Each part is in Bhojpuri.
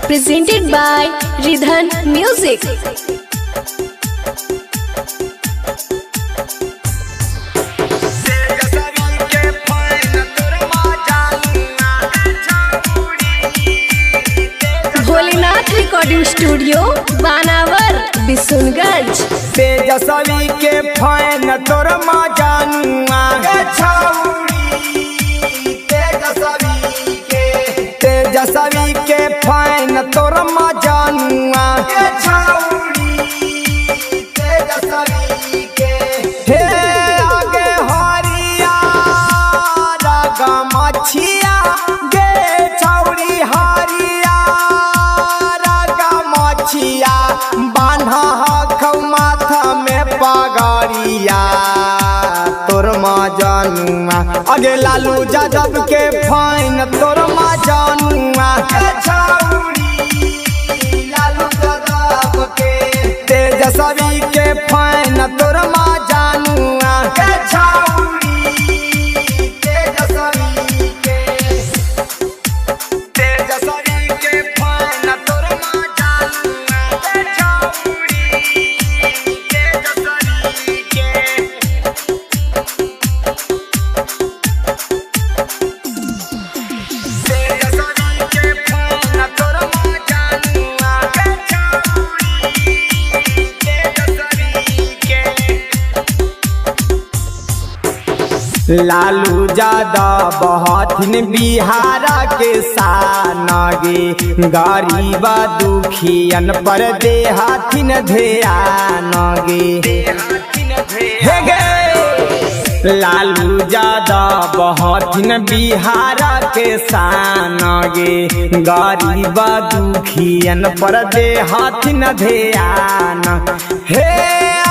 Presented by Ridhan Music. Bholenath recording studio Banawar Bishunganj. Tejaswi के फैन तोर मजानुआ तेजस्वी के फैन तोर मजानुआ हे आगे हरिया रागा मछिया गे छौरी हरिया रागा मछिया बान्हा खौ माथा में पगड़िया तोर मजानुआ आगे लालू यादव के फैन तोर मजानुआ तेजस्वी के फैन तोर मजानुआ लालू यादव बहथिन बिहार के शानगे गरीब दुखियन पर देहथिन ध्यान गे हे गे लालू यादव बहथिन बिहार के शानगे गरीब दुखियन पर देहथिन ध्यान हे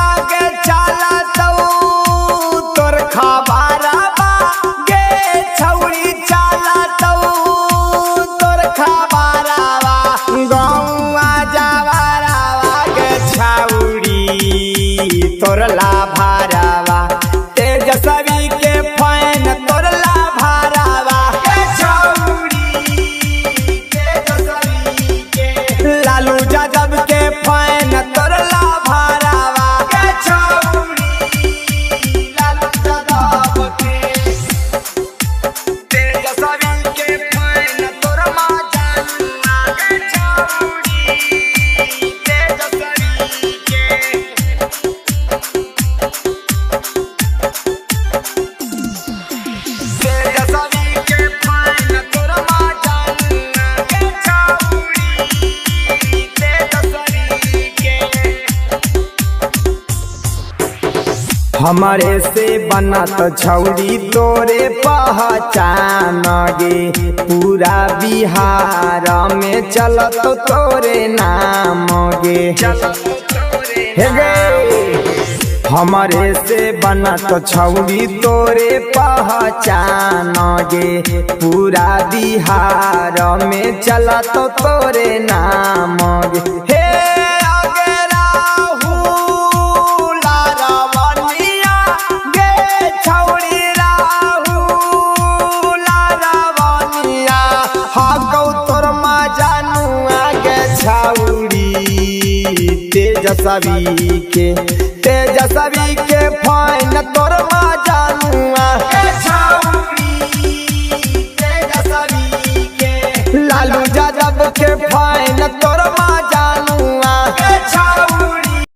आगे चला तोर खबर तोर लाभारावा तेजस्वी के फैन तोर लाभारावा लालू यादव के फैन तोर लाभारावा तेजस्वी के फैन तोर हमारे से बनत छौरी तोरे पहचान गे पूरा बिहार में चलत तोरे नाम गे हे गे हमारे से बनत छौरी तोरे पहचान गे पूरा बिहार में चलत तोरे नाम गे हे तेजस्वी के फैन तोर मजानुआ लालू यादव के फैन तोर